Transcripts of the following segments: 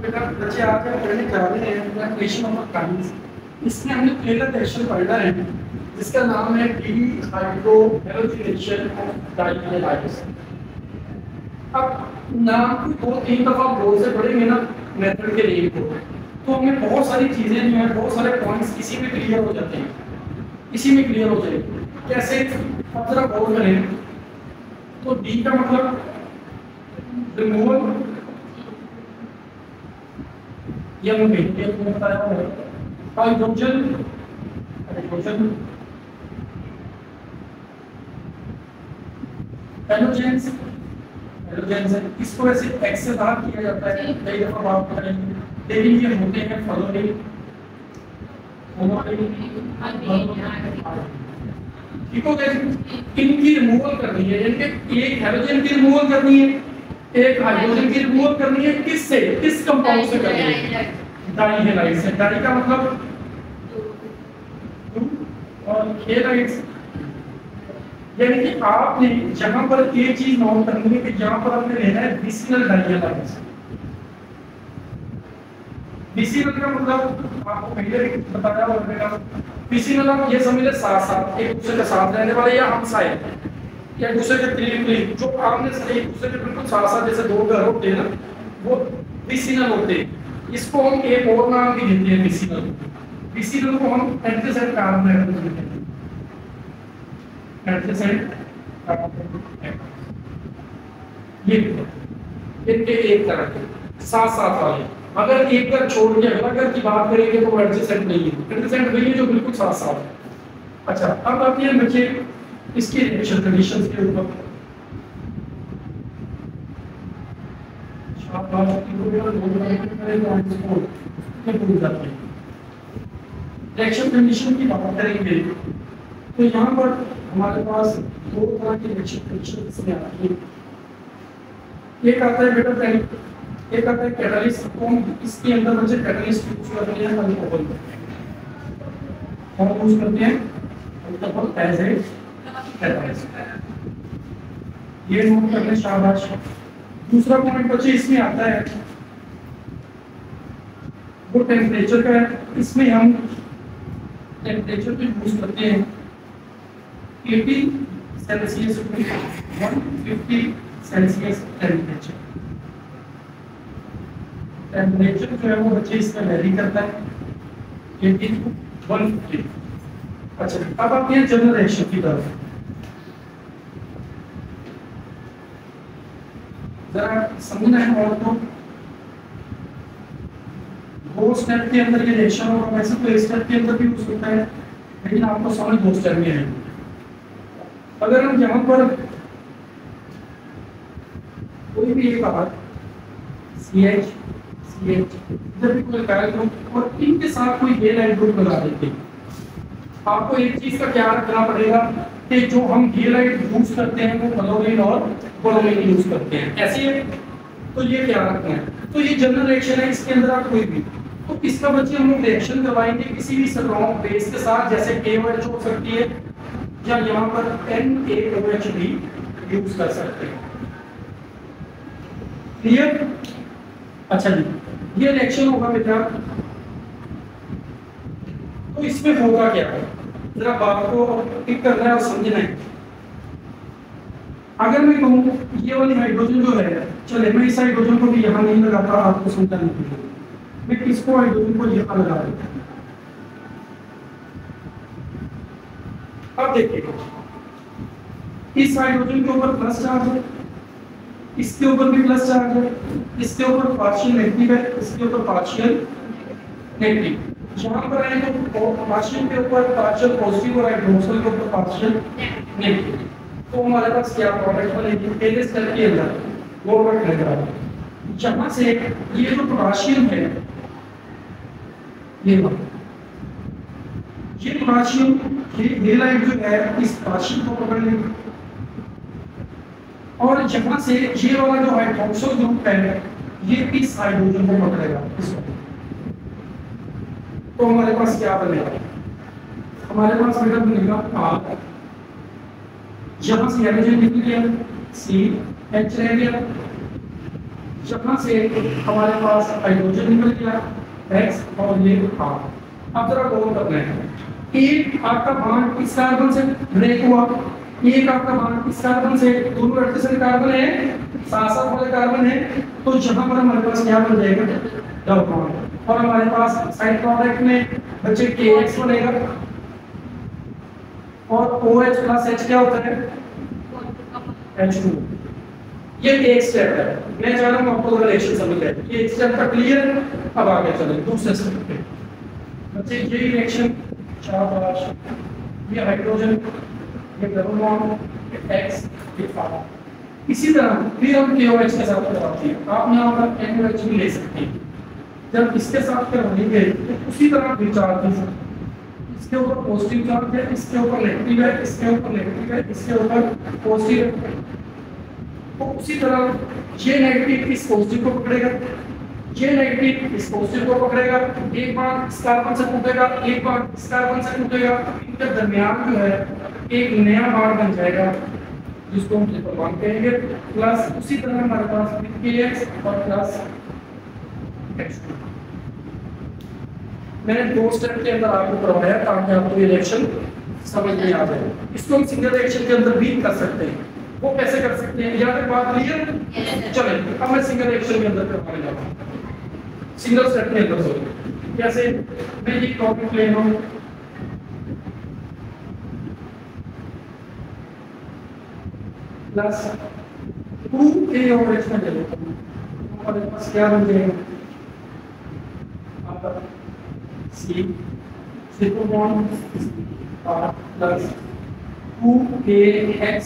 बेटा बच्चे आज हम पढ़ने जा रहे हैं इक्वेशन ऑफ काइंड्स। इसमें हमने पहला रिएक्शन पढ़ना है जिसका नाम है डिहाइड्रोजनेशन ऑफ डाइहाइड्रोजन। अब नाम को 2-3 दफा गौर से पढ़ेंगे ना मेथड के नेम को, तो हमें बहुत सारी चीजें जो है, बहुत सारे पॉइंट्स इसी में क्लियर हो जाते हैं, इसी में क्लियर हो जाएंगे। कैसे? अब जरा गौर करें तो डी का मतलब रिमूवल या मैंने बताया है हाइड्रोजन हाइड्रोजन हैलोजेंस हैलोजेंस है। इसको ऐसे एक्स से बाहर किया जाता है, कई दफा बात करेंगे, लेकिन ये होते हैं फॉलोइंग ठीक हो गया। इनकी रिमूवल करनी है, यानी कि एक हैलोजन की रिमूवल करनी है, एक हाइड्रोजन की रिमूवल करनी है। किससे? किस कंपाउंड से करनी है? डाइहैलाइड से। डाई का मतलब और हैलाइड, यानी कि आपने जहां पर एक चीज नोट करनी है कि यहां पर आपने लेना है विसिनल डाइहैलाइड। विसिनल का मतलब आपको पहले भी बताया होगा, विसिनल आप ये समझ ले साथ साथ एक दूसरे के साथ रहने वाले या हमसाए या दूसरे के करीब जो आमने सामने एक दूसरे के बिल्कुल साथ साथ, जैसे दो घर होते हैं ना, वो विसिनल होते हैं। इसको हम एक और नाम भी देते हैं विसिनल। विसिनल को हम एडजेसेंट कार्बन एटम्स देते हैं, एडजेसेंट कार्बन। ये इनके एक तरह के साथ साथ वाले, अगर एक घर छोड़ के अगला घर की बात करेंगे तो एडजेसेंट नहीं है, एडजेसेंट वही है जो बिल्कुल साथ साथ है। अच्छा, अब आते हैं बच्चे इसके रिएक्शन कंडीशंस के ऊपर। रिएक्शन कंडीशन की बात करेंगे तो यहाँ पर हमारे पास दो तरह की रिएक्शन कंडीशन इसमें आती है। एक आता है बेटा पहले, एक आता है कैटलिस्ट। कौन इसके अंदर बच्चे कैटलिस्ट यूज करते हैं? अल्कोहल। हम यूज करते हैं अल्कोहल एज ए कैटलिस्ट। ये नोट करने शाबाश। दूसरा पॉइंट बच्चे इसमें आता है वो टेम्परेचर का है। इसमें हम टेम्परेचर को यूज करते हैं 80 Celsius to 150 Celsius temperature. Temperature जो है वो बच्चे इसमें वेरी करता है 80 टू 150। अच्छा, अब आते हैं जनरल रिएक्शन की तरफ। जरा समझना है और तो दो स्टेप के अंदर ये रिएक्शन होगा। वैसे तो एक स्टेप के अंदर भी यूज होता है, लेकिन आपको समझ दो स्टेप में है। अगर हम यहाँ पर कोई भी एक बात CH जब भी कोई कार्य ग्रुप और इनके साथ कोई हेलाइड ग्रुप लगा देते हैं, आपको एक चीज का ख्याल रखना पड़ेगा कि जो हम हेलाइड यूज करते हैं वो क्लोरीन और ब्रोमीन यूज करते हैं। ऐसे है तो ये ख्याल रखना है। तो ये जनरल रिएक्शन है, इसके अंदर आप कोई भी तो इसका बच्चे हम लोग रिएक्शन करवाएंगे किसी भी स्ट्रॉन्ग बेस के साथ, जैसे KOH हो सकती है या यहाँ पर NaOH भी यूज कर सकते हैं। क्लियर? अच्छा जी, ये रिएक्शन होगा बेटा। तो इसमें होगा क्या, जरा बात को टिक करना है और समझना है। अगर मैं कहूँ ये वाली हाइड्रोजन जो है, चले मैं इस हाइड्रोजन को भी यहाँ नहीं लगाता, आपको समझा नहीं, मैं किसको हाइड्रोजन को यहाँ लगा देता। अब देखिए इस हाइड्रोजन के ऊपर प्लस चार्ज है, इसके ऊपर भी प्लस चार्ज है, इसके ऊपर पार्शियल नेगेटिव है, इसके ऊपर पार्शियल नेगेटिव। यहाँ पर आए तो पार्शियल के ऊपर पार्शियल पॉजिटिव और हाइड्रोक्सिल के ऊपर पार्शियल नेगेटिव। तो हमारे पास क्या प्रोडक्ट बनेगी? पहले स्टेप के अंदर वो वर्क लगेगा। जहाँ से ये जो पोटेशियम है, ये पोटेशियम हेलाइड जो है इस पोटेशियम को पकड़ लेगी और जहाँ से ये वाला जो हाइड्रोक्सिल ग्रुप है ये इस हाइड्रोजन को पकड़ेगा। तो हमारे पास क्या बनेगा? हमारे पास बेटा बनेगा R, यहाँ से हाइड्रोजन निकल गया, CH रह गया, यहाँ से हमारे पास हाइड्रोजन निकल गया X और ये R। अब जरा गौर करना है, एक आपका बॉन्ड इस कार्बन से ब्रेक हुआ, एक आपका बॉन्ड इस कार्बन से, दोनों एडजेसेंट कार्बन है, साथ-साथ वाले कार्बन है, तो यहाँ पर हमारे पास क्या बन जाएगा, डबल बॉन्ड। और हमारे पास साइड प्रोडक्ट में बचे KX बनेगा और OH प्लस H क्या होता है, H2। ये एक स्टेप है, मैं चाह रहा हूँ आपको थोड़ा रिएक्शन समझ आए। ये एक स्टेप का क्लियर। अब आगे चलें दूसरे स्टेप पे। बच्चे ये रिएक्शन शाबाश, ये हाइड्रोजन, ये डबल बॉन्ड, ये X, ये R। इसी तरह फिर हम KOH के साथ करवाते हैं। आप यहाँ पर NOH भी ले सकते हैं। जब इसके साथ करवाएंगे तो उसी तरह फिर चार्ज है, इसके ऊपर पॉजिटिव चार्ज है, इसके ऊपर नेगेटिव है, इसके ऊपर नेगेटिव है, इसके ऊपर पॉजिटिव है। तो उसी तरह ये नेगेटिव इस पॉजिटिव को पकड़ेगा, ये नेगेटिव इस पॉजिटिव को पकड़ेगा, एक बार इस कार्बन से टूटेगा, एक बार इस कार्बन से टूटेगा, इनके दरमियान जो है एक नया बॉन्ड बन जाएगा जिसको हम ट्रिपल बॉन्ड कहेंगे। प्लस उसी तरह हमारे पास KX और प्लस H2। मैंने दो स्टेप के अंदर आपको करवाया ताकि आपको ये रिएक्शन समझ में आ जाए। इसको हम सिंगल रिएक्शन के अंदर भी कर सकते हैं। वो कैसे कर सकते हैं, यहाँ तक बात क्लियर? चलें अब मैं सिंगल रिएक्शन के अंदर करवाने जा रहा हूँ, सिंगल स्टेप के अंदर। सॉरी, जैसे मैं ये टॉपिक ले रहा हूँ, प्लस 2KOH में ले लेता हूँ, हमारे पास क्या बन जाएगा, आपका C triple bond R plus 2KX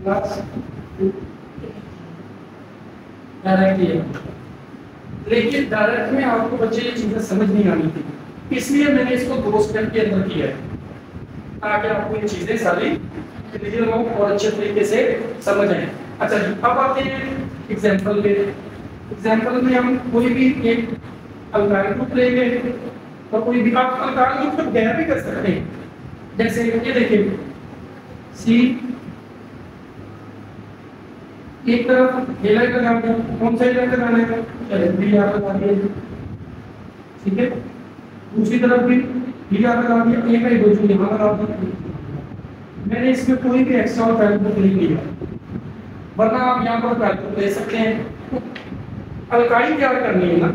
plus direct है। लेकिन डायरेक्ट में आपको बच्चे ये चीजें समझ नहीं आनी थी, इसलिए मैंने इसको दो स्टेप के अंदर किया है ताकि आपको ये चीजें सारी क्लियर हो और अच्छे तरीके से समझ आए। अच्छा जी, अब आते हैं एग्जांपल पे। एग्जांपल में हम कोई भी एक अल्काइल ग्रुप लेंगे और कोई भी आप अल्काइल ग्रुप को गैर भी कर सकते हैं। जैसे ये देखिए C एक तरफ हेलाइट लगा दिया, कौन सा हेलाइट लगाना है, चलिए बी आर लगा दिया, ठीक है। दूसरी तरफ भी बी आर लगा दिया, एक हाइड्रोजन यहाँ लगा दिया। मैंने इसमें कोई भी एक्स्ट्रा वैल्यू नहीं लिया, वरना आप यहाँ पर वैल्यू ले सकते हैं। अल्काइल तैयार करनी है ना,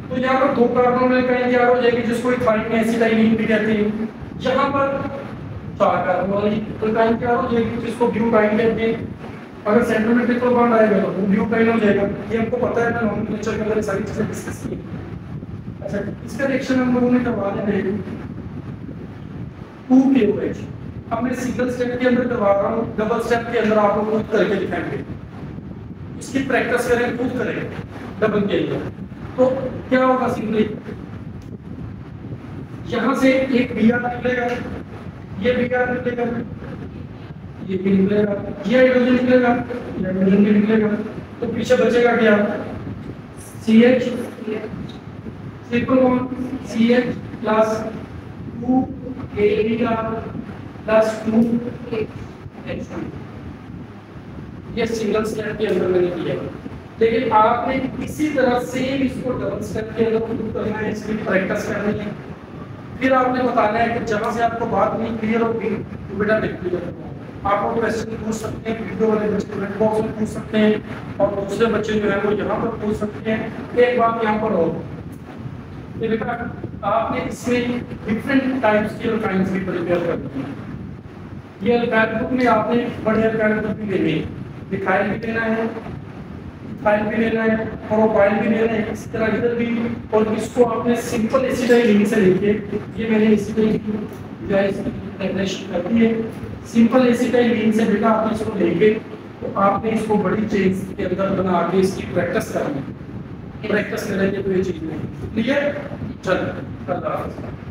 तो यहाँ पर दो कार्बन में अल्काइल तैयार हो जाएगी जिसको इथाइन एसिटाइलिन भी कहते हैं। यहाँ पर चार कार्बन वाली अल्काइल तैयार हो जाएगी जिसको ब्यूटाइन कहते हैं। अगर सेंटर में ट्रिपल बॉन्ड आएगा तो वो ब्यूटाइन हो जाएगा। ये हमको पता है ना, नॉमेनक्लेचर के अंदर सारी चीजें डिस्कस की। अच्छा, इसका रिएक्शन हम लोगों ने करवा देना है 2KOH। अब मैं सिंगल स्टेप के अंदर करवा रहा हूँ, डबल स्टेप के अंदर आप लोग खुद करके दिखाएंगे। इसकी प्रैक्टिस करें, खुद करें डबल के अंदर। तो क्या होगा, सिंपली यहाँ से एक Br निकलेगा, ये Br निकलेगा, ये भी निकलेगा, ये हाइड्रोजन निकलेगा, ये हाइड्रोजन भी निकलेगा। तो पीछे बचेगा क्या, CH triple bond CH plus 2Br plus 2H2। ये सिंगल स्टेप के अंदर मैंने किया, लेकिन आपने इसी तरह सेम इसको डबल स्टेप के अंदर खुद करना है, इसकी प्रैक्टिस करनी है। फिर आपने बताना है कि जहां से आपको बात नहीं क्लियर होगी तो बेटा क्लियर आप लोग क्वेश्चन पूछ सकते हैं, वीडियो वाले बच्चे कमेंट बॉक्स में पूछ सकते हैं और दूसरे बच्चे जो है वो यहाँ पर पूछ सकते हैं। एक बात यहाँ पर हो, ये बेटा आपने इसमें डिफरेंट टाइप्स की अल्काइल्स भी प्रिपेयर करनी है। ये अल्काइल ग्रुप में आपने बड़े अल्काइल ग्रुप भी लेने हैं, मिथाइल भी लेना है, इथाइल भी लेना है, प्रोपाइल भी लेना है, इस तरह इधर भी। और इसको आपने सिंपल एसिटाइलिन से लेके, ये मैंने एसिटाइलिन जो है इसकी डेफिनेशन कर दी है, सिंपल एसिटाइलिन से बेटा आपने इसको लेके तो आपने इसको बड़ी चेन्स के अंदर बना के इसकी प्रैक्टिस करनी है। प्रैक्टिस करेंगे तो ये चीज नहीं क्लियर। चलो अल्लाह हाफ़िज़।